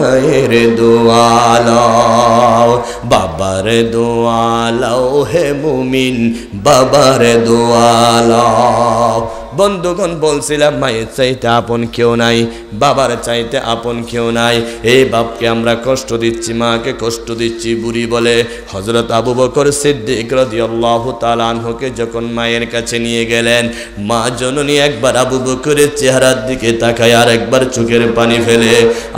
মায়ের দোয়া লও, বাবার দোয়া লও হে মুমিন, বাবার দোয়া লও। বন্ধুগণ, বলছিলাম মায়ের চাইতে আপন কেউ নাই, বাবার চাইতে আপন কেউ নাই। এই বাপকে আমরা কষ্ট দিচ্ছি, মাকে কষ্ট দিচ্ছি। বুড়ি বলে হযরত আবু বকর সিদ্দিক রাদিয়াল্লাহু তাআলা আনহুকে যখন মায়ের কাছে নিয়ে গেলেন, মা জননী একবার আবু বকরের চেহারার দিকে তাকায় আর একবার চোখের পানি ফেলে,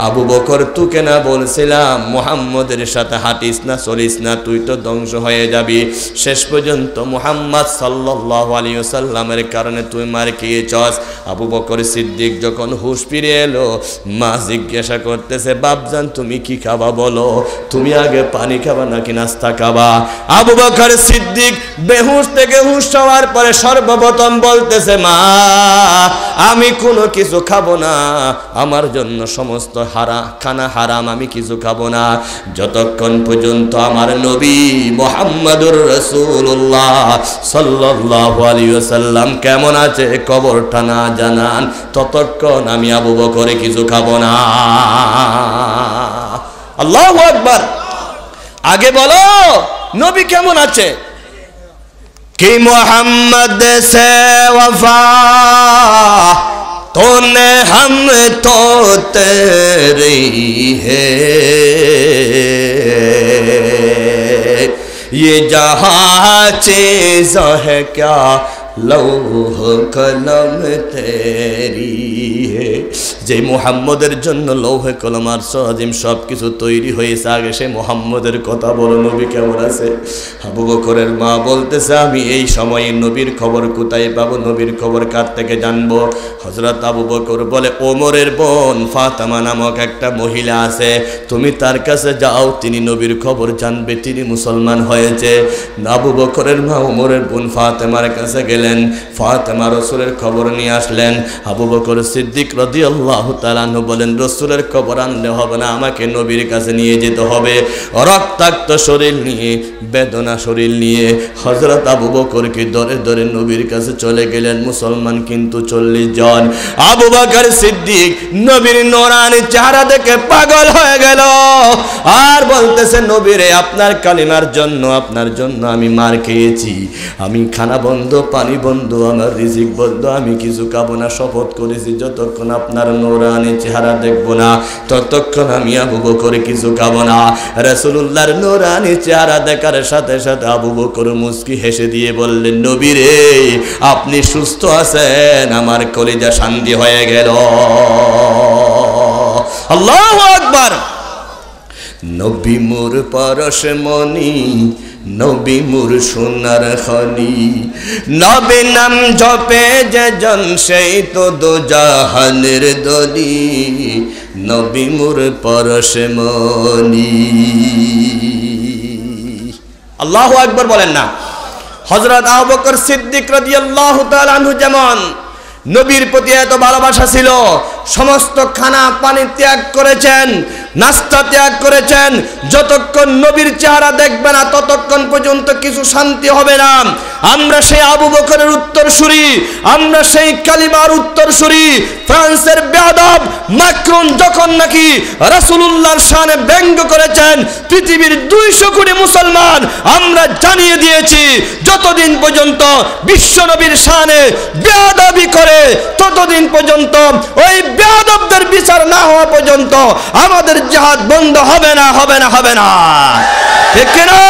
আবু বকর তোকে না বলছিলাম মুহাম্মদের সাথে হাঁটিস না, চলিস না, তুই তো ধ্বংস হয়ে যাবি। শেষ পর্যন্ত মুহাম্মদ সাল্লাল্লাহু আলাইহি ওয়াসাল্লামের কারণে তুই খেয়েছস। আবু বকর সিদ্দিক যখন হুঁশ ফিরে এলো, মা জিজ্ঞাসা করতেছে, বাপজান তুমি কি খাবা বলো, তুমি আগে পানি খাবা নাকি নাস্তা খাবা? আবু বকর সিদ্দিক বেহুশ থেকে হুঁশ হওয়ার পরে সর্বপ্রথম বলতেছে, মা আমি কোনো কিছু খাবো না, আমার জন্য সমস্ত খানা হারাম, আমি কিছু খাবো না যতক্ষণ পর্যন্ত আমার নবী মুহাম্মদুর রাসূলুল্লাহ সাল্লাল্লাহু আলাইহি ওয়াসাল্লাম কেমন আছে কবরটা না জানান, ততক্ষণ আমি আবু বকরে কিছু খাবো না। আল্লাহু আকবার। আগে বলো নবী কেমন আছে? कि मोहम्मद से वफा तूने हम तो तेरी है, ये जहाँ चीज़ है क्या लौह कलम तेरी है। যে মুহাম্মদের জন্য লৌহে কলম আর আজিম সব কিছু তৈরি হয়েছে, আগে সে মুহাম্মদের কথা বলো, নবী কেমন আছে? আবু বকরের মা বলতেছে, আমি এই সময়ে নবীর খবর কোথায় পাবো, নবীর খবর কার থেকে জানবো? হযরত আবু বকর বলে, ওমরের বোন ফাতেমা নামক একটা মহিলা আছে, তুমি তার কাছে যাও, তিনি নবীর খবর জানবে, তিনি মুসলমান হয়েছে। আবু বকরের মা ওমরের বোন ফাতেমার কাছে গেলেন, ফাতেমা রাসূলের খবর নিয়ে আসলেন। আবু বকর সিদ্দিক রাদিয়াল্লাহু তাআলা আনহু বলেন, রাসূলের খবর আনলে হবে না, আমাকে নবীর কাছে নিয়ে যেতে হবে। রক্তাক্ত শরীর নিয়ে, বেদনা শরীর নিয়ে হযরত আবু বকরকে ধরে ধরে নবীর কাছে চলে গেলেন। মুসলমান কিন্তু 40 জন। আবু বকর সিদ্দিক নবীর নূরানি চেহারা দেখে পাগল হয়ে গেল আর বলতেছে, নবীরে আপনার কালিমার জন্য, আপনার জন্য আমি মার খেয়েছি, আমি খানা বন্ধ, পানি বন্ধ, আমার রিজিক বন্ধ, আমি কিছু খাবো না, শপথ করেছি যতক্ষণ আপনার নূরানি চেহারা দেখবো না ততক্ষণ আমি আবু বকর কিছু খাবো না। রাসূলুল্লাহর নূরানি চেহারা দেখার সাথে সাথে আবু বকর মুস্কি হেসে দিয়ে বললেন, নবী রে আপনি সুস্থ আছেন, আমার কলিজা শান্তি হয়ে গেল। আল্লাহু আকবার। নবী মোর পরশমণি, নবী মোর সোনার খনি, নবী নাম জপে যে জন সেই তো দোজাহানের দনি, নবী মোর পরশমণি। আল্লাহু আকবার বলেন না। হযরত আবু বকর সিদ্দিক রাদিয়াল্লাহু তাআলা আনহু যেমন নবীর প্রতি এত ভালোবাসা ছিল, সমস্ত খানা পানি ত্যাগ করেছেন, নাস্তা ত্যাগ করেছেন, যতক্ষণ নবীর চেহারা দেখবে না ততক্ষণ পর্যন্ত কিছু শান্তি হবে না। আমরা সেই আবু বকরের উত্তরসূরি, আমরা সেই কালিমার উত্তরসূরি। ফ্রান্সের বেয়াদব ম্যাক্রন যখন নাকি রাসূলুল্লাহর শানে ব্যঙ্গ করেছেন, পৃথিবীর 200 কোটি মুসলমান আমরা জানিয়ে দিয়েছি, যতদিন পর্যন্ত বিশ্ব নবীর শানে বেয়াদবি করে ততদিন পর্যন্ত ওই বেয়াদবদের বিচার না হওয়া পর্যন্ত আমাদের জিহাদ বন্ধ হবে না, হবে না, হবে না, ঠিক না?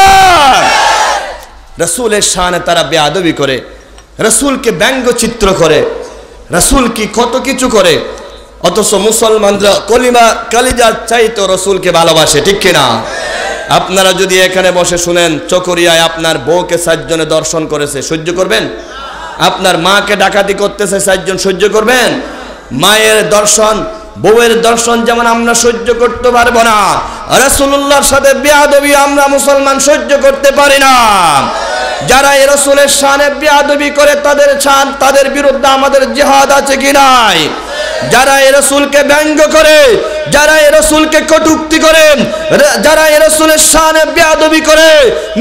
রাসূলের শানে তারা বেয়াদবি করে, রাসূলকে ব্যঙ্গচিত্র করে, রাসূল কি কত কিছু করে, অথচ মুসলমানরা কলিজার চাইতো রাসূলকে ভালোবাসে, ঠিক কিনা? আপনারা যদি এখানে বসে শুনেন, চকরিয়ায় আপনার বউকে 7 জনে দর্শন করেছে, সহ্য করবেন? আপনার মাকে ডাকাতি করতেছে 7 জন, সহ্য করবেন? মায়ের দর্শন, বউয়ের দর্শন যেমন আমরা সহ্য করতে পারবো না, রাসূলুল্লাহর সাথে বেয়াদবি আমরা মুসলমান সহ্য করতে পারি না। যারা এই রাসূলের শানে বেয়াদবি করে তাদের বিরুদ্ধে আমাদের জিহাদ আছে কি নাই? যারা এই রাসূলকে ব্যঙ্গ করে, যারা এই রাসূলকে কটূক্তি করে, যারা এই রাসূলের শানে বেয়াদবি করে,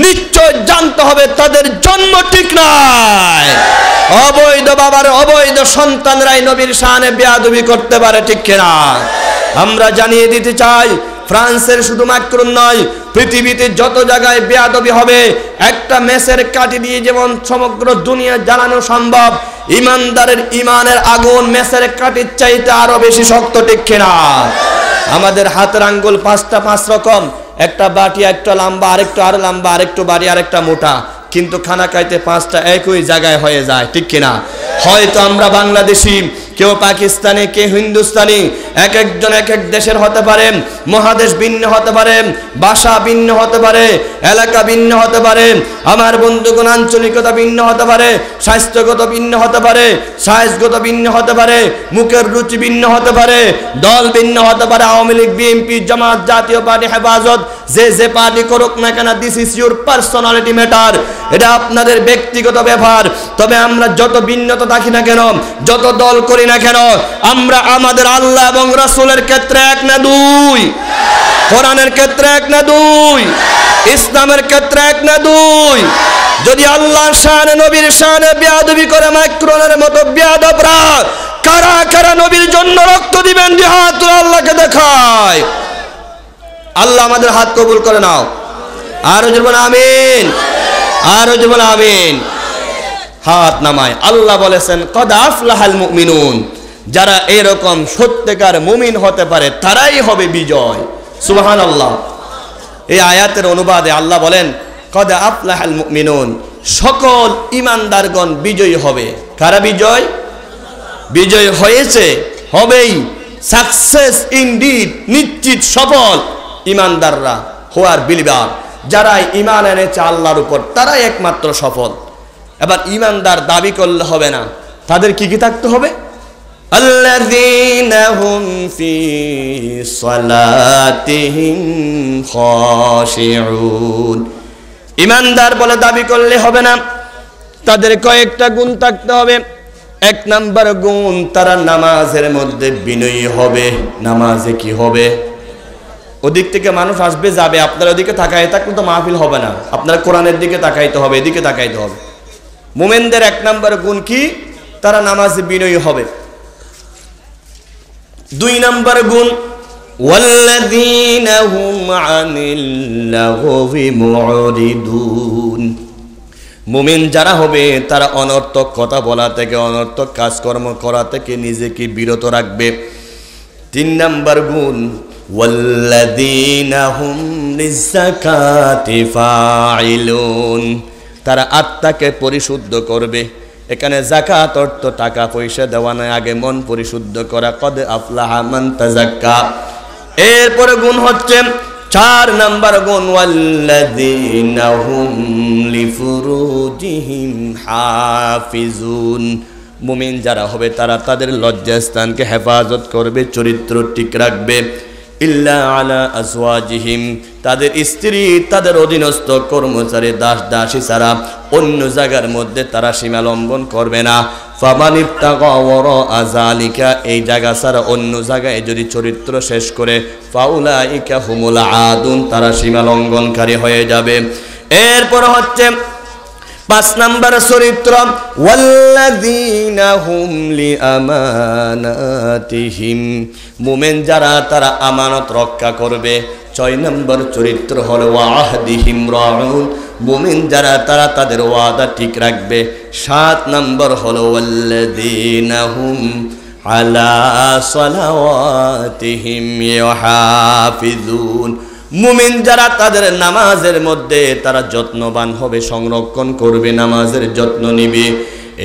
নিশ্চয় জানতে হবে তাদের জন্ম ঠিক নাই। অবৈধ বাবার অবৈধ সন্তানরাই নবীর শানে বেয়াদবি করতে পারে, ঠিক কিনা? আমরা জানিয়ে দিতে চাই, ফ্রান্সের শুধু ম্যাক্রন নয়, পৃথিবীতে যত জায়গায় বেয়াদবি হবে, একটা মেসের কাঠি দিয়ে যেমন সমগ্র দুনিয়া জ্বালানো সম্ভব, ইমানদারের ইমানের আগুন মেসের কাঠির চাইতে আরো বেশি শক্ত, ঠিক কিনা? আমাদের হাতের আঙ্গুল পাঁচটা পাঁচ রকম, একটা বাটি, একটা লম্বা, আরেকটু আরো লম্বা, আরেকটু বাড়ি, আরেকটা মোটা, কিন্তু খানা খাইতে পাঁচটা একই জায়গায় হয়ে যায়, ঠিক কিনা? হয়তো আমরা বাংলাদেশি, কেউ পাকিস্তানি, কে হিন্দুস্তানি, এক একজন এক এক দেশের হতে পারে, মহাদেশ ভিন্ন হতে পারে, ভাষা ভিন্ন হতে পারে, এলাকা ভিন্ন হতে পারে, আমার বন্ধুগণ আঞ্চলিকতা ভিন্ন হতে পারে, স্বাস্থ্যগত ভিন্ন হতে পারে, সাইজগত ভিন্ন হতে পারে, মুখের রুচি ভিন্ন হতে পারে, দল ভিন্ন হতে পারে, আওয়ামী লীগ, বিএনপি, জামাত, জাতীয় পার্টি, হেফাজত, যে পার্টি করুক না কেন, this is your personality matter, এটা আপনাদের ব্যক্তিগত ব্যাপার। তবে আমরা যত ভিন্নতা দেখি না কেন, যত দল করি না কেন, আমরা আমাদের আল্লাহ এবং রাসূলের ক্ষেত্রে এক না দুই, কোরআনের ক্ষেত্রে এক না দুই, ইসলামের ক্ষেত্রে এক না দুই। যদি আল্লাহর শানে, নবীর শানে বেয়াদবি করে মাইক্রোনের মতো বেয়াদবরা, কারা কারা নবীর জন্য রক্ত দিবেন? জিহাদ আল্লাহকে দেখায়। আল্লাহ আমাদের হাত কবুল করে নাও। আরো জীবন আমিন, আরো জীবন আমিন। হাত নামায়। আল্লাহ বলেছেন কদ আফলাহাল মুমিনুন, যারা এরকম সত্যিকার মুমিন হতে পারে তারাই হবে বিজয়। সুবহানাল্লাহ। এই আয়াতের অনুবাদে আল্লাহ বলেন কদ আফলাহাল মুমিনুন, সকল ইমানদারগণ বিজয়ী হবে। কারা বিজয়? বিজয় হয়েছে, হবেই, সাকসেস ইনডিড, নিশ্চিত সফল ইমানদাররা, হোয়ার বিলিভার, যারা ঈমান এনেছে আল্লাহর উপর তারাই একমাত্র সফল। এবার ঈমানদার দাবি করলে হবে না, তাদের কি কি থাকতে হবে? আল্লাযীনা হুম ফি সালাতিহিম খাশিউন। ঈমানদার বলে দাবি করলে হবে না, তাদের কয়েকটা গুণ থাকতে হবে। এক নাম্বার গুণ, তারা নামাজের মধ্যে বিনয়ী হবে। নামাজে কি হবে? ওদিক থেকে মানুষ আসবে যাবে, আপনার ওদিকে তাকাই থাকলে তো মাহফিল হবে না, আপনার কোরআনের দিকে তাকাইতে হবে, এদিকে তাকাইতে হবে। মুমিনদের এক নাম্বার গুণ কি? তারা নামাজে বিনয়ী হবে। দুই নাম্বার গুণ, ওয়াল্লাযীনা হুম আনিল লাগবি মুরিদুন। মুমিন যারা হবে তারা অনর্থক কথা বলা থেকে, অনর্থক কাজকর্ম করা থেকে নিজেকে বিরত রাখবে। তিন নাম্বার গুণ, ওয়াল্লাযীনা হুম লিযাকাতি ফাইলুন। তারা আত্মাকে পরিশুদ্ধ করবে। এখানে যাকাত অর্থ টাকা পয়সা দেওয়া নয়, আগে মন পরিশুদ্ধ করা। কদ আফলাহা মান তাযাক্কা। এরপরে গুণ হচ্ছে চার নাম্বার গুণ, ওয়াল্লাযীনা হুম লিফুরুজিহিম হাফিজুন। মুমিন যারা হবে তারা তাদের লজ্জাস্থানকে হেফাজত করবে, চরিত্র ঠিক রাখবে। ইল্লা আলা আজওয়াজিহিম, তাদের স্ত্রী, তাদের অধীনস্থ কর্মচারী, দাস দাসী ছাড়া অন্য জায়গার মধ্যে তারা সীমা লঙ্ঘন করবে না। ফামান ইবতাগা ওয়ারা যালিকা, এই জায়গা ছাড়া অন্য জায়গায় যদি চরিত্র শেষ করে, ফাউলাইকা হুমুল আদুন, তারা সীমা লঙ্ঘনকারী হয়ে যাবে। এরপর হচ্ছে পাঁচ নাম্বার চরিত্র, ওয়াল্লাযীনা হুম লিআমানাতিহিম। মুমিন যারা তারা আমানত রক্ষা করবে। ছয় নম্বর চরিত্র হলো ওয়াহদিহিম রাউন। মুমিন যারা তারা তাদের ওয়াদা ঠিক রাখবে। সাত নম্বর হলো ওয়াল্লাযীনা হুম আলা সালাওয়াতিহিম ইউহাফিজুন। মুমিন যারা তাদের নামাজের মধ্যে তারা যত্নবান হবে, সংরক্ষণ করবে, নামাজের যত্ন নিবে।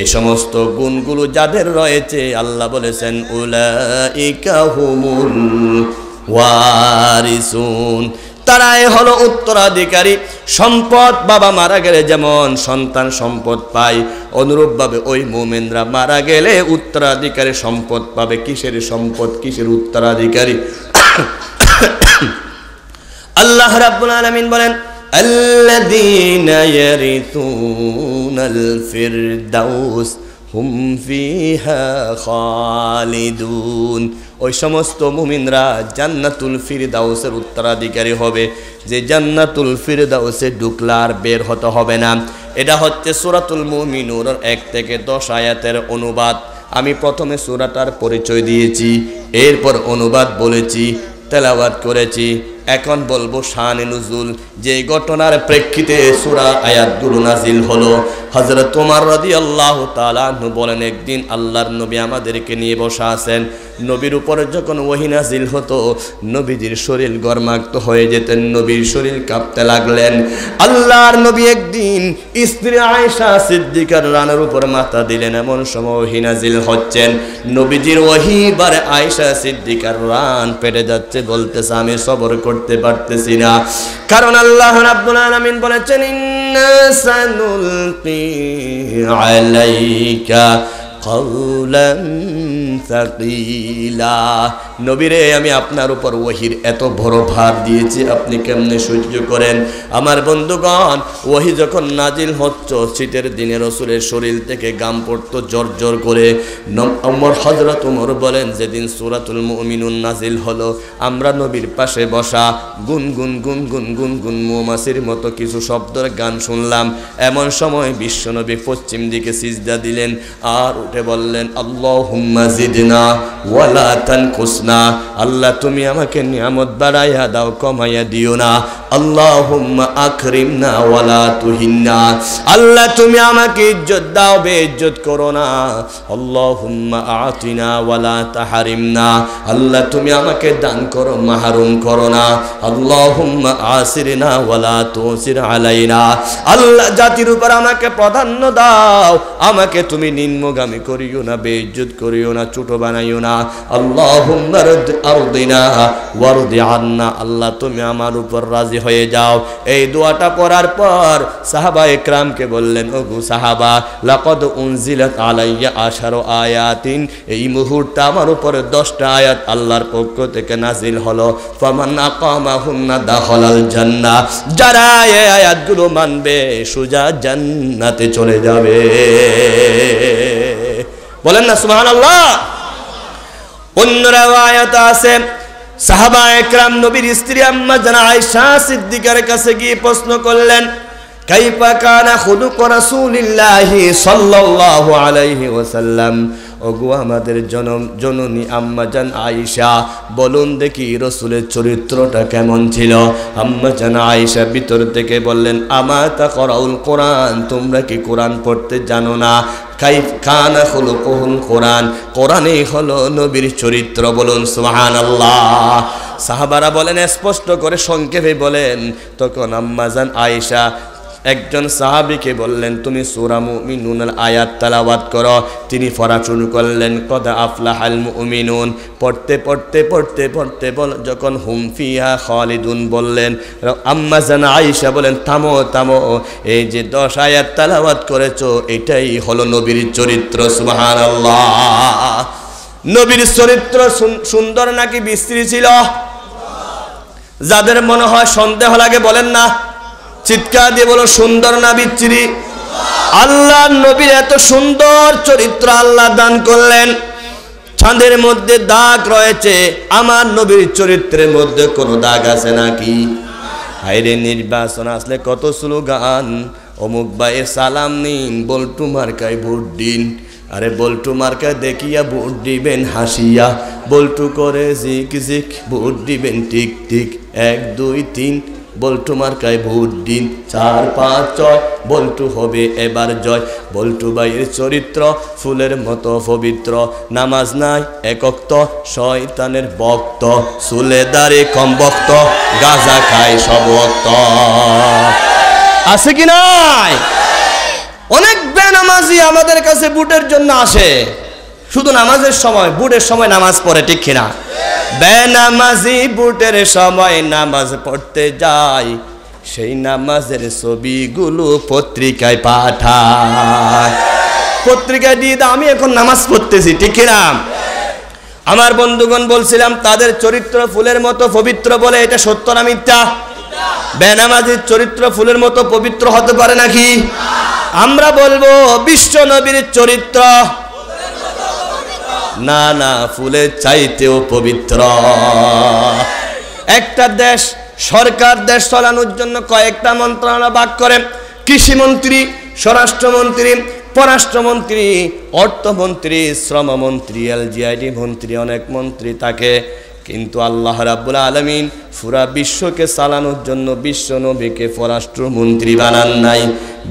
এই সমস্ত গুণগুলো যাদের রয়েছে, আল্লাহ বলেছেন উলাইকা হুমুল ওয়ারিসুন, তারাই হলো উত্তরাধিকারী। সম্পদ বাবা মারা গেলে যেমন সন্তান সম্পদ পায়, অনুরূপভাবে ওই মুমিনরা মারা গেলে উত্তরাধিকারী সম্পদ পাবে। কিসের সম্পদ, কিসের উত্তরাধিকারী? আল্লাহ রাব্বুল আলামিন বলেন আল্লাযীনা ইয়ারিসুনাল ফিরদাউস হুম ফিহা খালিদুন। ওই সমস্ত মুমিনরা জান্নাতুল ফিরদাউসের উত্তরাধিকারী হবে, যে জান্নাতুল ফিরদাউসে ঢুকলে আর বের হতে হবে না। এটা হচ্ছে সূরাতুল মুমিনুন 1 থেকে 10 আয়াতের অনুবাদ। আমি প্রথমে সূরাটার পরিচয় দিয়েছি, এরপর অনুবাদ বলেছি, তেলাওয়াত করেছি। এখন বলবো শানে নুজুল, যে ঘটনার প্রেক্ষিতে সূরা আয়াতগুলো নাজিল হলো। হযরত ওমর রাদিয়াল্লাহু তাআলা আনহু বলেন, একদিন আল্লাহর নবী আমাদেরকে নিয়ে বসা আছেন। নবীর উপরে যখন ওহী নাজিল হতো, নবীজির শরীর গরমাক্ত হয়ে যেতেন, নবীর শরীর কাঁপতে লাগলেন। আল্লাহর নবী একদিন স্ত্রী আয়েশা সিদ্দিকার রানের উপর মাথা দিলেন, এমন সময় ওহী নাজিল হচ্ছেন। নবীজির ওহী বারে আয়েশা সিদ্দিকার রান পেটে যাচ্ছে, বলতেছে আমি সবর করতে পারতেছি না, কারণ আল্লাহ রাব্বুল আলামিন বলেছেন ইন্না সানুলকি আলাইকা কাওলান সাকিলা। নবীরে, আমি আপনার উপর ওহীর এত বড় ভার দিয়েছি, আপনি কেমনে সহ্য করেন? আমার বন্ধুগণ, ওহী যখন নাজিল হচ্ছে, শীতের দিনে রাসূলের শরীর থেকে ঘাম পড়তো জোর জোর করে। হযরত ওমর বলেন, যেদিন সূরাতুল মুমিনুন নাজিল হলো, আমরা নবীর পাশে বসা গুনগুন গুনগুন গুনগুন মৌমাছির মতো কিছু শব্দের গান শুনলাম। এমন সময় বিশ্বনবী পশ্চিম দিকে সিজদা দিলেন আর উঠে বললেন, আল্লাহুম্মা জিদনা ওয়ালা তানকুসনা। আল্লাহ, তুমি আমাকে নিয়ামত বাড়াইয়া দাও, কমাইয়া দিও না। আল্লাহুম্মা আকরিমনা ওয়ালা তুহিন্না। আল্লাহ, তুমি আমাকে ইজ্জত দাও, বেইজ্জত করো না। আল্লাহুম্মা আতিনা ওয়ালা তাহারিমনা। আল্লাহ, তুমি আমাকে দান করো, মাহরুম করো না। আল্লাহুম্মা আসিরনা ওয়ালা তুসির আলাইনা। আল্লাহ, জাতির উপর আমাকে প্রাধান্য দাও, আমাকে তুমি নিম্নগামী করিও না, বেইজ্জত করিও না, ছোট বানাইও না। আল্লাহুম্মা আরদিনা ওয়ারদি আন্না। আল্লাহ, তুমি আমার উপর রাজি হয়ে যাও। এই দোয়াটা পড়ার পর সাহাবা ইকরামকে বললেন, ওগো সাহাবা, লাকাদ উনজিলাত আলাইয়া আশারু আয়াতিন। এই মুহূর্তে আমার উপর 10টা আয়াত আল্লাহর পক্ষ থেকে নাজিল হলো। ফামান আকামাহুন্না দাখালাল জান্নাহ। যারা এই আয়াতগুলো মানবে সোজা জান্নাতে চলে যাবে। বলেন না সুবহানাল্লাহ। অন্য রাওয়ায়াত আছে, সাহাবা একরাম নবীর স্ত্রী আম্মা জানা আয়েশা সিদ্দিকার কাছে গিয়ে প্রশ্ন করলেন, কাইফা কানা খুলুক রাসূলিল্লাহি সাল্লাল্লাহু আলাইহি ওয়াসাল্লাম। ওগো আমাদের জননী আম্মা জান আয়েশা, বলুন দেখি রাসূলের চরিত্রটা কেমন ছিল? আম্মা জান আয়েশা ভিতর থেকে বললেন, আমা তাকরাউল কোরআন, তোমরা কি কোরআন পড়তে জানো না? কাইফ কানা খুলুকুল কোরআন, কোরআনই হলো নবীর চরিত্র। বলুন সুবহানাল্লাহ। সাহাবারা বলেন, স্পষ্ট করে সংক্ষেপে বলেন। তখন আম্মা জান আয়েশা একজন সাহাবীকে বললেন, তুমি সূরা মুমিনুনের আয়াত তেলাওয়াত করো। তিনি পড়া শুরু করলেন, কদ আফলাহাল মুমিনুন। পড়তে পড়তে পড়তে পড়তে যখন হুম ফিহা খালিদুন বললেন, আম্মা জান আয়েশা বলেন, থামো থামো, এই যে 10 আয়াত তেলাওয়াত করেছো, এটাই হলো নবীর চরিত্র। সুবহানাল্লাহ। নবীর চরিত্র সুন্দর নাকি বিশ্রী ছিল? যাদের মনে হয় সন্দেহ লাগে বলেন না, চিৎকার দিয়ে বলো, সুন্দর না বিচ্ছিরি? আল্লাহ নবীর এত সুন্দর চরিত্র আল্লাহ দান করলেন। চাঁদের মধ্যে দাগ রয়েছে, আমার নবীর চরিত্রের মধ্যে কোনো দাগ আছে নাকি? হায়রে, নির্বাচন আসলে কত স্লোগান, অমুক ভাইয়ের সালাম নিন, বল্টু মার্কায় ভোট দিন। আরে বল্টু মার্কা দেখিয়া ভোট দিবেন হাসিয়া, বল্টু করে জিক জিক ভোট দিবেন টিক টিক, 1 2 3 বল্টু মার্কায় ভোট দিন, 4 5 6 বল্টু হবে এবার জয়। বল্টু ভাইয়ের চরিত্র ফুলের মতো পবিত্র, নামাজ নাই একক্ত, শয়তানের ভক্ত, চুলে দাড়ি কম ভক্ত, গাঁজা খায় সব ভক্ত। আছে কি নাই? অনেক বেনামাজি আমাদের কাছে ভোটের জন্য আসে, শুধু নামাজের সময়, ভোটের সময় নামাজ পড়ে, ঠিক কিনা? বেনামাজি ভোটের সময় নামাজ পড়তে যায়, সেই নামাজের ছবিগুলো পত্রিকায় পাঠায়, পত্রিকায় দিয়ে দাও আমি এখন নামাজ পড়তেছি, ঠিক কিনা? আমার বন্ধুগণ বলছিলাম, তাদের চরিত্র ফুলের মতো পবিত্র বলে, এটা সত্য না মিথ্যা? বেনামাজির চরিত্র ফুলের মতো পবিত্র হতে পারে নাকি? আমরা বলবো বিশ্ব নবীর চরিত্র না না, ফুলের চাইতেও পবিত্র। একটা দেশ সরকার দেশ চালানোর জন্য কয়েকটা মন্ত্রণালয় ভাগ করে, কৃষিমন্ত্রী, স্বরাষ্ট্রমন্ত্রী, পররাষ্ট্রমন্ত্রী, অর্থমন্ত্রী, শ্রমমন্ত্রী, এলজিআইডি মন্ত্রী, অনেক মন্ত্রী থাকে, কিন্তু আল্লাহ রাব্বুল আলামিন পুরা বিশ্বকে চালানোর জন্য বিশ্ব নবীকে পররাষ্ট্রমন্ত্রী বানান নাই,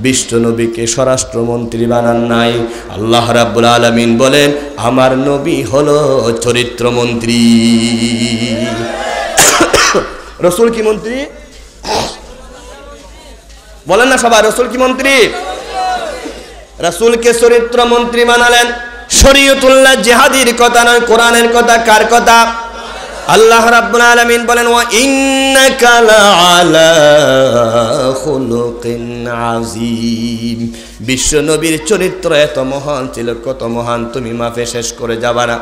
বিশ্ব নবীকে স্বরাষ্ট্রমন্ত্রী বানান নাই। আল্লাহ রাব্বুল আলামিন বলেন আমার নবী হলো চরিত্রমন্ত্রী। রাসূল কি মন্ত্রী? বলেন না সবাই, রাসূল কি মন্ত্রী? রাসূলকে চরিত্রমন্ত্রী বানালেন। শরীয়তুল্লাহ জিহাদির কথা নয়, কোরআনের কথা। কার কথা? আল্লাহ রাব্বুল আলামিন বলেন ওয়া ইন্নাকা লাআলা খুলুকিন আযীম। বিশ্ব নবীর চরিত্র এত মহান ছিল, কত মহান তুমি মাপে শেষ করে যাবা না।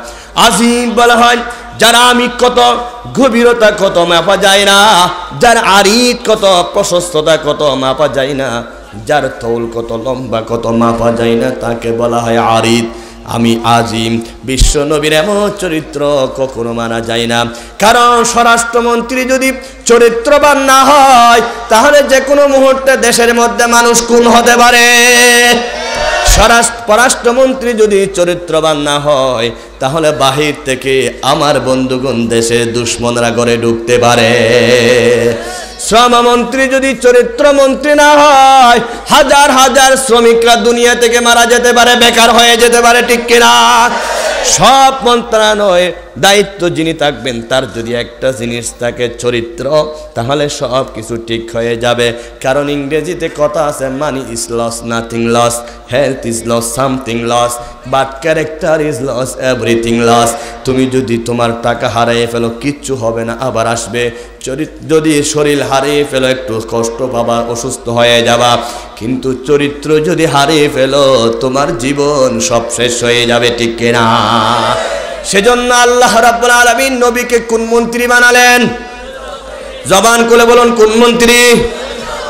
আযীম বলা হয় যার আমি কত গভীরতা কত মাপা যায় না, যার আরিদ কত প্রশস্ততা কত মাপা যায় না, যার তৌল কত লম্বা কত মাপা যায় না, তাকে বলা হয় আরিদ। আমি আজিম। বিশ্ব নবীর এমন চরিত্র কখনো মানা যায় না। কারণ স্বরাষ্ট্রমন্ত্রী যদি চরিত্রবান না হয় তাহলে যে কোনো মুহূর্তে দেশের মধ্যে মানুষ খুন হতে পারে। পররাষ্ট্রমন্ত্রী যদি চরিত্রবান না হয় তাহলে বাহির থেকে আমার বন্ধুগণ দেশে দুশ্মনরা ঘরে ঢুকতে পারে। শ্রমমন্ত্রী যদি চরিত্রমন্ত্রী না হয় হাজার হাজার শ্রমিকরা দুনিয়া থেকে মারা যেতে পারে, বেকার হয়ে যেতে পারে, ঠিক কিনা? সব মন্ত্রণালয়ের দায়িত্ব যিনি থাকবেন তার যদি একটা জিনিস থাকে চরিত্র, তাহলে সব কিছু ঠিক হয়ে যাবে। কারণ ইংরেজিতে কথা আছে money is lost nothing lost, health is lost something lost, but character is lost everything lost. তুমি যদি তোমার টাকা হারিয়ে ফেলো কিচ্ছু হবে না, আবার আসবে। যদি শরীর হারিয়ে ফেলো একটু কষ্ট পাবা, অসুস্থ হয়ে যাবা, কিন্তু চরিত্র যদি হারিয়ে ফেলো তোমার জীবন সব শেষ হয়ে যাবে, ঠিক কিনা? সেজন্য আল্লাহ রাব্বুল আলামিন নবীকে কোন মন্ত্রী বানালেন? জবান খুলে বলুন কোন মন্ত্রী?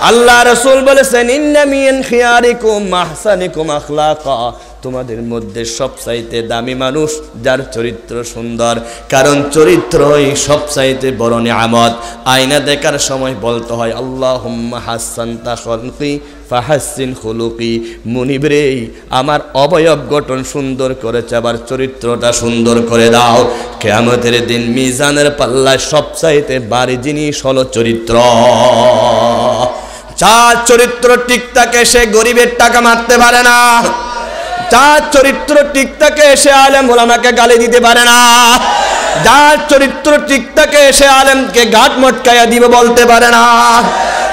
আল্লাহ রাসূল বলেছেন ইন্না মিন খিয়ারিকুম আহসানিকুম আখলাকা, তোমাদের মধ্যে সবচাইতে দামি মানুষ যার চরিত্র সুন্দর। কারণ চরিত্রই সবচাইতে বড় নিয়ামত। আয়না দেখার সময় বলতে হয় আল্লাহুম্মা হাসানতা খালকি ফাহাসিন খুলুকি। মুনিব রে, আমার অবয়ব গঠন সুন্দর করেছে, আবার চরিত্রটা সুন্দর করে দাও। কিয়ামতের দিন মিজানের পাল্লায় সবচাইতে ভারী জিনিস হলো চরিত্র। যার চরিত্র ঠিক থাকে সে গরিবের টাকা মারতে পারে না, যার চরিত্র ঠিক থাকে সে আলেম ওলামাকে গালি দিতে পারে না, যার চরিত্র ঠিক থাকে সে আলেমকে ঘাট মটকাইয়া দিবে বলতে পারে না,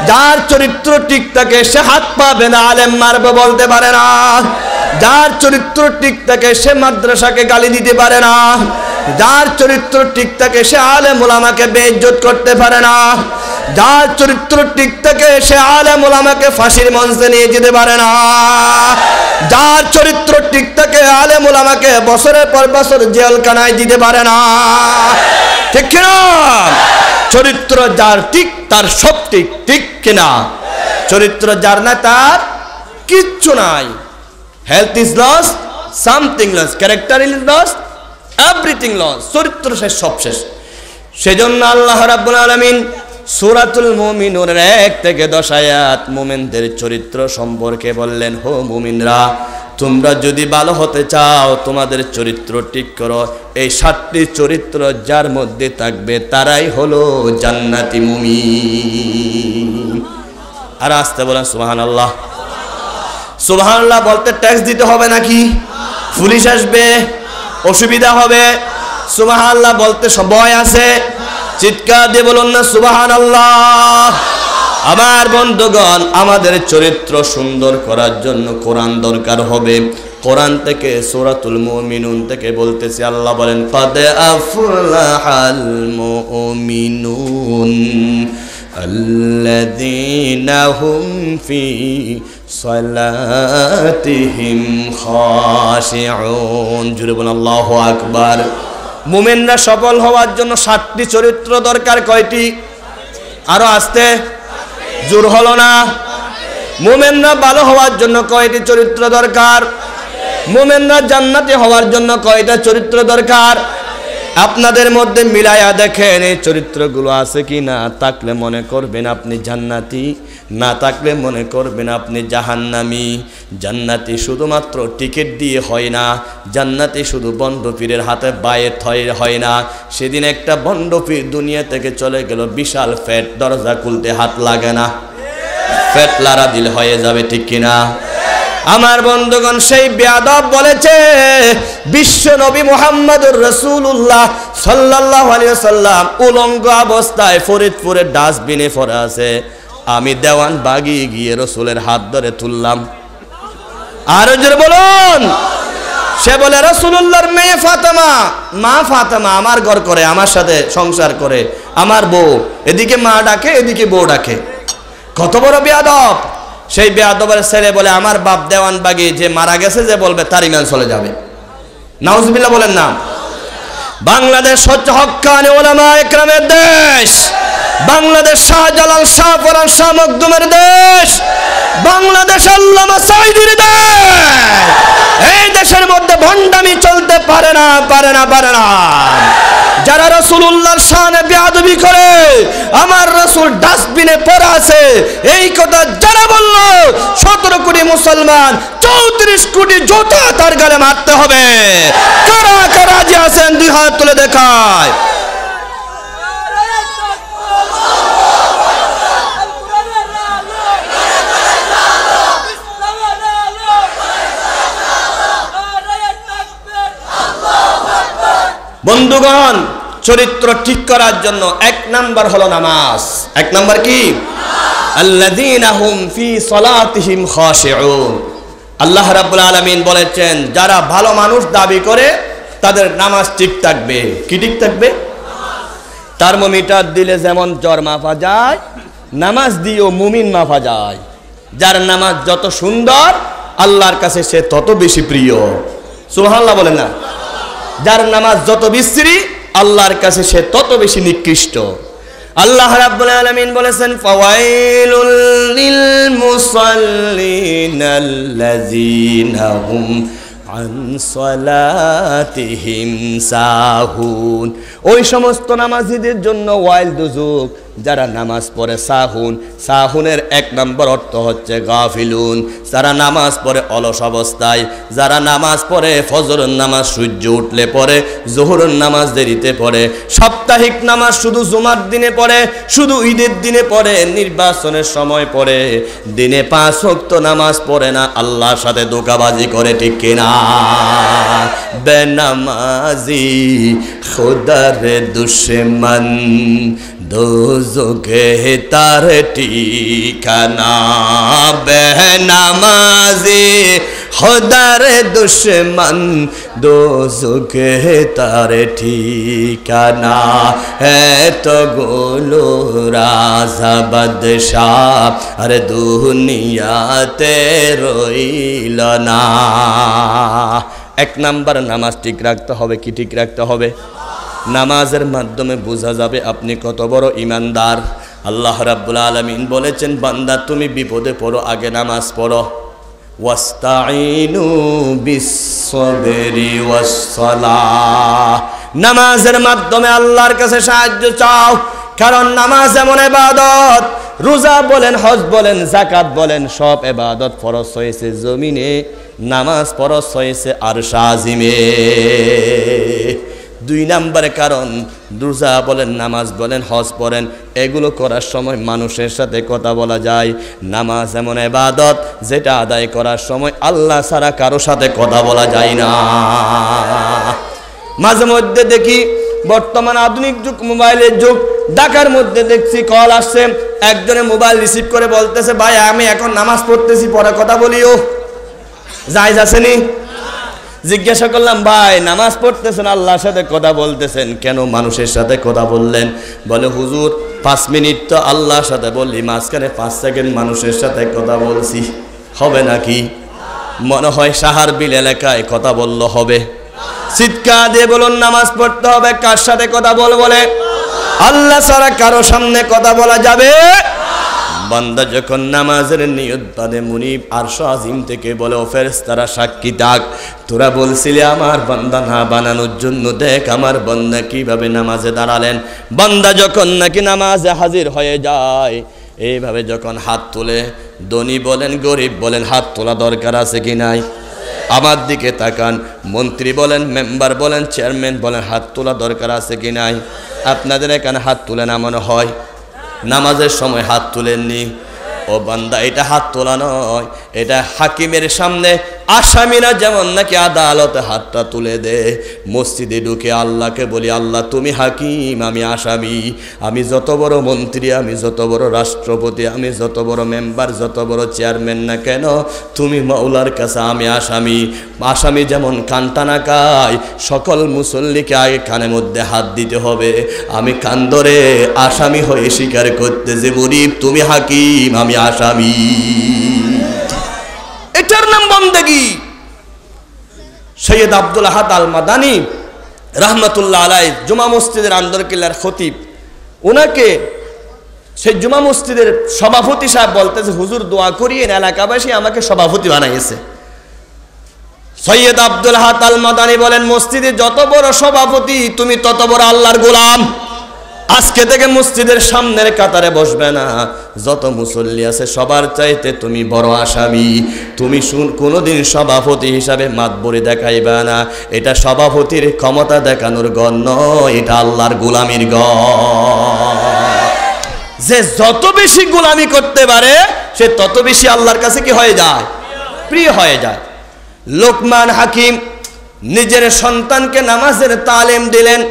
যার চরিত্র ঠিক থাকে সে হাত পাবে না আলেম মারবে বলতে পারে না, যার চরিত্র ঠিক থাকে সে মাদ্রাসাকে গালি দিতে পারে না, যার চরিত্র ঠিক থাকে সে আলেম ওলামাকে বেইজ্জত করতে পারে না, যার চরিত্র ঠিক থাকে সে আলেম ওলামাকে ফাঁসির মঞ্চে নিয়ে যেতে পারে না, যার চরিত্র ঠিক থাকে আলেম ওলামাকে বছরের পর বছর জেলখানায় দিতে পারে না, ঠিক কিনা? চরিত্র যার ঠিক তার সব ঠিক, ঠিক কিনা? চরিত্র যার না তার কিচ্ছু নাই। Health is lost something lost, character is lost everything lost. চরিত্র শেষ, সব শেষ। সেজন্য আল্লাহ রাব্বুল আলামিন সূরাতুল মুমিনুনের 1 থেকে 10 আয়াত মুমিনদের চরিত্র সম্পর্কে বললেন, হো মুমিনরা, তোমরা যদি ভালো হতে চাও তোমাদের চরিত্র ঠিক করো। এই 7টি চরিত্র যার মধ্যে থাকবে তারাই হলো জান্নাতি মুমিন। আর আসতে বলেন সুবহানাল্লাহ। সুবহানাল্লাহ বলতে ট্যাক্স দিতে হবে নাকি? পুলিশ আসবে, অসুবিধা হবে? সুবহানাল্লাহ বলতে ভয় আছে? চিৎকার দিয়ে বলুন না সুবহানাল্লাহ। আমার বন্ধুগণ, আমাদের চরিত্র সুন্দর করার জন্য কোরআন দরকার হবে। কোরআন থেকে সূরাতুল মুমিনুন থেকে বলতেছি, আল্লাহ বলেন কাদ আফলাহাল মুমিনুন আল্লাযীনা হুম ফি সালাতিহিম খাশিউন। জোরে বলুন আল্লাহু আকবার। মুমিনরা সফল হওয়ার জন্য 7টি চরিত্র দরকার। কয়টি? আরো আসতে জোর হলো না। মুমিনরা ভালো হওয়ার জন্য কয়টি চরিত্র দরকার? মুমিনরা জান্নাতি হওয়ার জন্য কয়টা চরিত্র দরকার? আপনাদের মধ্যে মিলায়া দেখেন এই চরিত্রগুলো আছে কি না, থাকলে মনে করবেন আপনি জান্নাতি, না থাকলে মনে করবেন আপনি জাহান্নামী। জান্নাতি শুধুমাত্র টিকিট দিয়ে হয় না, জান্নাতি শুধু বন্ড পীরের হাতে বায়েত হয় না। সেদিন একটা বন্ড পীর দুনিয়া থেকে চলে গেল, বিশাল ফ্যাট, দরজা খুলতে হাত লাগে না, ফ্যাট লারা দিলে হয়ে যাবে, ঠিক কিনা? আমার বন্ধুগণ, সেই বেয়াদব বলেছে বিশ্ব নবী মুহাম্মদুর রাসূলুল্লাহ সাল্লাল্লাহু আলাইহি ওয়াসাল্লাম উলঙ্গ অবস্থায় ফরিদপুরের ডাস্টবিনে পড়ে আছে। আমি দেওয়ান বাগি গিয়ে রসুলের হাত ধরে তুললাম। আর জোরে বলুন। সে বলে রাসূলুল্লাহর মেয়ে ফাতেমা, মা ফাতেমা আমার ঘর করে, আমার সাথে সংসার করে, আমার বউ। এদিকে মা ডাকে, এদিকে বউ ডাকে। কত বড় বেয়াদব! সেই বেয়াদবের ছেলে বলে আমার বাপ দেওয়ান বাগি, যে মারা গেছে যে বলবে তার ঈমান চলে যাবে। নাউজুবিল্লাহ বলেন না। বাংলাদেশ হচ্ছে হক্কানি উলামায়ে কেরামের দেশ, বাংলাদেশ শাহজালাল, শাহ ফরান, শাহ মখদুমের দেশ, বাংলাদেশ আল্লামা সাঈদীর দেশ। এই দেশের মধ্যে ভণ্ডামি চলতে পারে না, পারে না, পারে না। যারা রাসূলুল্লাহর শানে বেয়াদবি করে, আমার রাসূল ডাস্টবিনে পড়ে আছে, এই কথা যারা বলল 17 কোটি মুসলমান 34 কোটি জোতা তার গালে মারতে হবে। কারা কারা যে আছেন দুই হাত তুলে দেখায়। বন্ধুগণ, চরিত্র ঠিক করার জন্য 1 নাম্বার হলো নামাজ। 1 নাম্বার কি? আল্লাযীনা হুম ফি সালাতিহিম খাশিউন। আল্লাহ রাব্বুল আলামিন বলেছেন, যারা ভালো মানুষ দাবি করে তাদের নামাজ ঠিক থাকবে। কি ঠিক থাকবে? থার্মোমিটার দিলে যেমন জ্বর মাপা যায়, নামাজ দিয়েও মুমিন মাপা যায়। যার নামাজ যত সুন্দর, আল্লাহর কাছে সে তত বেশি প্রিয়। সুবহানাল্লাহ বলেন না। যার নামাজ যত বিশ্রী, আল্লাহর কাছে সে তত বেশি নিকৃষ্ট। আল্লাহ রাব্বুল আলামিন বলেছেন, ফাওয়াইলুল লিল মুসাল্লিনাল্লাযীনা হুম আন সালাতিহিম সাহুন। ওই সমস্ত নামাজীদের জন্য ওয়াইল দুজুক, যারা নামাজ পড়ে সাহুন। সাহুনের 1 নম্বর অর্থ হচ্ছে গাফিলুন, যারা নামাজ পড়ে অলস অবস্থায়, যারা নামাজ পড়ে ফজরের নামাজ সূর্য উঠলে পড়ে, জোহরের নামাজ দেরিতে পড়ে, সাপ্তাহিক নামাজ শুধু জুমার দিনে পড়ে, শুধু ঈদের দিনে পড়ে, নির্বাচনের সময় পড়ে, দিনে 5 ওয়াক্ত নামাজ পড়ে না, আল্লাহর সাথে ধোঁকাবাজি করে, ঠিক কিনা? বেনামাজি খুদার দুশমন, দোজখে তার ঠিকানা। বেনামাজি খুদার দুশমন, দোজখে তার ঠিকানা। এতগুলো রাজা বাদশাহ আর দুনিয়াতে রইল না। 1 নাম্বার নামাজ ঠিক রাখতে হবে। কি ঠিক রাখতে হবে? নামাজের মাধ্যমে বোঝা যাবে আপনি কত বড় ঈমানদার। আল্লাহ রাব্বুল আলামিন বলেছেন, বান্দা তুমি বিপদে পড়ো, আগে নামাজ পড়ো। ওয়াস্তাঈনু বিস-সাবরি ওয়াস-সালাহ। নামাজের মাধ্যমে আল্লাহর কাছে সাহায্য চাও, কারণ নামাজ এমন ইবাদত, রোজা বলেন, হজ বলেন, যাকাত বলেন, সব ইবাদত ফরজ হয়েছে জমিনে, নামাজ ফরজ হয়েছে আরশ আজিমে। 2 নম্বরে কারণ, রোজা বলেন, নামাজ বলেন, হজ পড়েন, এগুলো করার সময় মানুষের সাথে কথা বলা যায়। নামাজ এমন ইবাদত যেটা আদায় করার সময় আল্লাহ ছাড়া কারো সাথে কথা বলা যায় না। মাঝে মধ্যে দেখি, বর্তমান আধুনিক যুগ, মোবাইলের যুগ, ঢাকার মধ্যে দেখছি কল আসছে, একজনে মোবাইল রিসিভ করে বলতেছে, ভাই আমি এখন নামাজ পড়তেছি, পরে কথা বলিও। জায়েজ আসেনি? জিজ্ঞাসা করলাম, ভাই নামাজ পড়তেছেন, আল্লাহর সাথে কথা বলতেছেন, কেন মানুষের সাথে কথা বললেন? বলে, হুজুর 5 মিনিট তো আল্লাহর সাথে বললি, মাঝখানে 5 সেকেন্ড মানুষের সাথে কথা বলছি, হবে নাকি? মনে হয় সাহার বিল এলাকায় কথা বললো হবে। চিৎকার দিয়ে বলুন, নামাজ পড়তে হবে। কার সাথে কথা বলে? আল্লাহ ছাড়া কারো সামনে কথা বলা যাবে? বান্দা যখন নামাজের নিয়ত বাঁধে মুনিব আরশ আজিম থেকে বলে, ও ফেরেশতারা সাক্ষী থাক, তোরা বলছিলে আমার বান্দা না বানানোর জন্য, দেখ আমার বান্দা কিভাবে নামাজে দাঁড়ালেন। বান্দা যখন নাকি নামাজে হাজির হয়ে যায়, এইভাবে যখন হাত তোলে, ধনী বলেন গরিব বলেন, হাত তোলা দরকার আছে কি নাই? আমার দিকে তাকান, মন্ত্রী বলেন, মেম্বার বলেন, চেয়ারম্যান বলেন, হাত তোলা দরকার আছে কি নাই? আপনাদের এখানে হাত তুলে নামানো হয়, নামাজের সময় হাত তুলেননি। ও বান্দা, এটা হাত তোলা নয়, এটা হাকিমের সামনে আসামিরা যেমন নাকি আদালতে হাতটা তুলে দে, মসজিদে ঢুকে আল্লাহকে বলি, আল্লাহ তুমি হাকিম, আমি আসামি। আমি যত বড় মন্ত্রী, আমি যত বড় রাষ্ট্রপতি, আমি যত বড় মেম্বার, যত বড় চেয়ারম্যান না কেন, তুমি মাওলার কাছে আমি আসামি। আসামি যেমন কানটানা খায়, সকল মুসল্লিকে আগে কানের মধ্যে হাত দিতে হবে। আমি কান ধরে আসামি হয়ে স্বীকার করতে যে মুনিব তুমি হাকিম, আমি আসামি। এটার নাম বন্দেগী। সৈয়দ আব্দুল আহাদ আল মাদানী রহমতুল্লাহ আলাইহি জুমা মসজিদের আন্দরকিল্লার খতিব, ওনাকে সেই জুমা মসজিদের সভাপতি সাহেব বলতেছে, হুজুর দোয়া করিয়েন, এলাকাবাসী আমাকে সভাপতি বানাইছে। সৈয়দ আব্দুল আহাদ আল মাদানী বলেন, মসজিদে যত বড় সভাপতি তুমি তত বড় আল্লাহর গোলাম। আজকে থেকে মসজিদের সামনের কাতারে বসবে না, যত মুসল্লি আছে সবার চাইতে তুমি বড় আসামি। তুমি কোনোদিন সভাপতি হিসাবে মাতবরি দেখাইবে না, এটা সভাপতির ক্ষমতা দেখানোর গণ নয়, এটা আল্লাহর গোলামির গণ। যে যত বেশি গোলামি করতে পারে সে তত বেশি আল্লাহর কাছে কি হয়ে যায়? প্রিয় হয়ে যায়। লোকমান হাকিম নিজের সন্তানকে নামাজের তালিম দিলেন।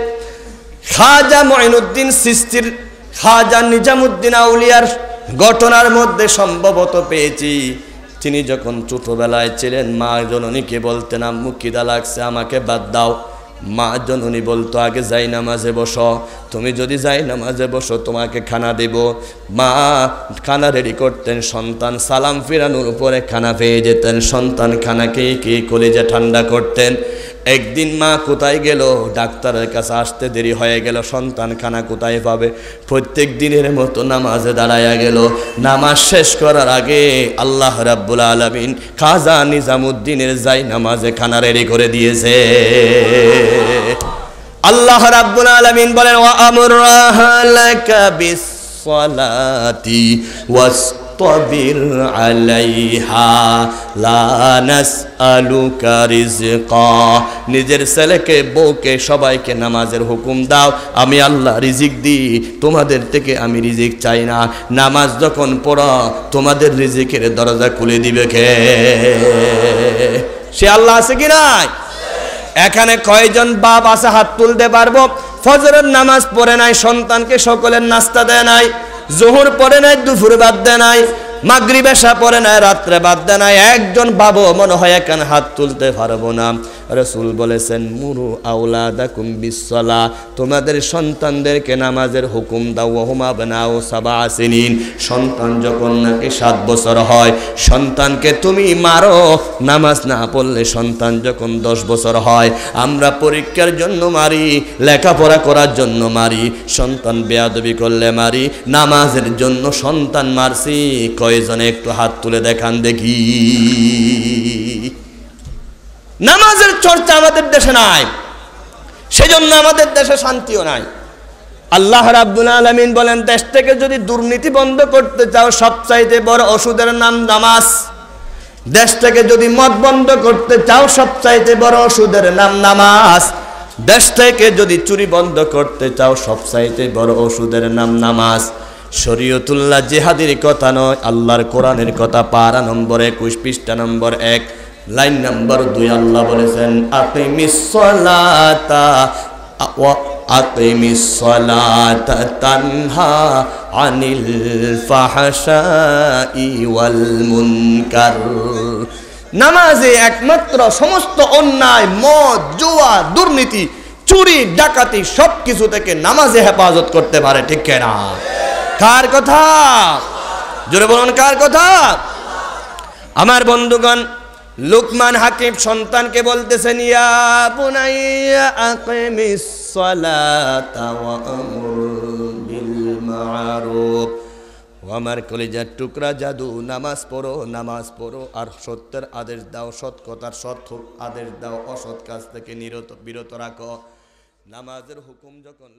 খাজা মঈনুদ্দিন চিশতির, খাজা নিজামুদ্দিন আউলিয়ার ঘটনার মধ্যে সম্ভবত পেয়েছি, তিনি যখন ছোটবেলায় ছিলেন মা জননীকে বলতেন, আম্মু খিদা লাগছে আমাকে বাদ দাও। মা জননী বলতো, আগে যাই নামাজে বসো, তুমি যদি যাই নামাজে বসো তোমাকে খানা দেব। মা খানা রেডি করতেন, সন্তান সালাম ফিরানোর উপরে খানা পেয়ে যেতেন, সন্তান খানা খেয়ে কলিজা ঠান্ডা করতেন। একদিন মা কোথায় গেল, ডাক্তারের কাছে আসতে দেরি হয়ে গেল, সন্তান খানা কোথায় পাবে? প্রত্যেক দিনের মতো নামাজে দাঁড়ায়া গেল। নামাজ শেষ করার আগে আল্লাহ রাব্বুল আলামিন খাজা নিজামুদ্দিনের যাই নামাজে খানা রেডি করে দিয়েছে। আল্লাহ রাব্বুল আলামিন বলেন, ওয়া আমর আহলাকা বিসসালাতি ওয়াসতাবির আলাইহা লা নাসআলুকা রিজকা। নিজের ছেলেকে, বউকে, সবাইকে নামাজের হুকুম দাও, আমি আল্লাহ রিজিক দিই, তোমাদের থেকে আমি রিজিক চাই না। নামাজ যখন পড়ো তোমাদের রিজিকের দরজা খুলে দিবে কে? সে আল্লাহ আছে কি নাই? এখানে কয়জন বাপ আছে হাত তুলতে পারবো? ফজরের নামাজ পড়ে নাই, সন্তানকে সকলের নাস্তা দেয় নাই, জোহর পড়ে নাই, দুপুর বাদ দেয় নাই, মাগরিব এশা পড়ে নাই, রাত্রে বাদ দেয় নাই, একজন বাবু মনে হয় এখানে হাত তুলতে পারবো না। রাসূল বলেছেন, মুরু আওলাদাকুম বিসসালাহ, তোমাদের সন্তানদেরকে নামাজের হুকুম দাও। ওয়াহুম আবনাউ সাবআ সিনিন, সন্তান যখন নাকি 7 বছর হয় সন্তানকে তুমি মারো। নামাজ না পড়লে সন্তান যখন 10 বছর হয়, আমরা পরীক্ষার জন্য মারি, লেখাপড়া করার জন্য মারি, সন্তান বেয়াদবি করলে মারি, নামাজের জন্য সন্তান মারছি কয়জনে? একটু হাত তুলে দেখান দেখি। নামাজের চর্চা আমাদের দেশে নাই, সেজন্য আমাদের দেশে শান্তিও নাই। আল্লাহ রাব্বুল আলামিন বলেন, দেশ থেকে যদি দুর্নীতি বন্ধ করতে চাও সবচাইতে বড় ওষুধের নাম নামাজ। দেশ থেকে যদি মদ বন্ধ করতে চাও সবচাইতে বড় ওষুধের নাম নামাজ। দেশ থেকে যদি চুরি বন্ধ করতে চাও সবচাইতে বড় ওষুধের নাম নামাজ। শরীয়তুল্লাহ জিহাদের কথা নয়, আল্লাহর কোরআনের কথা। পারা নম্বর 21 পৃষ্ঠা নম্বর 1 লাইন নম্বর 2 আল্লাহ বলেছেন, আকিমিস সালাতা ওয়া আকিমিস সালাতা তানহা আনিল ফাহশাই ওয়াল মুনকার। নামাজে একমাত্র সমস্ত অন্যায়, মদ, জুয়া, দুর্নীতি, চুরি, ডাকাতি সবকিছু থেকে নামাজে হেফাজত করতে পারে। ঠিক কিনা? কার কথা? জোরে বলুন, কার কথা? আমার বন্ধুগণ, লুকমান হাকিম সন্তানকে বলতেছেন, ইয়া বুনাইয়া আকিমিস সালাতা ওয়া আমুর বিল মারুফ ও আমার কলিজার টুকরা জাদু, নামাজ পড়ো আর সত্যের আদেশ দাও, সৎ কথার সৎ আদেশ দাও, অসৎ কাজ থেকে বিরত রাখো। নামাজের হুকুম যখন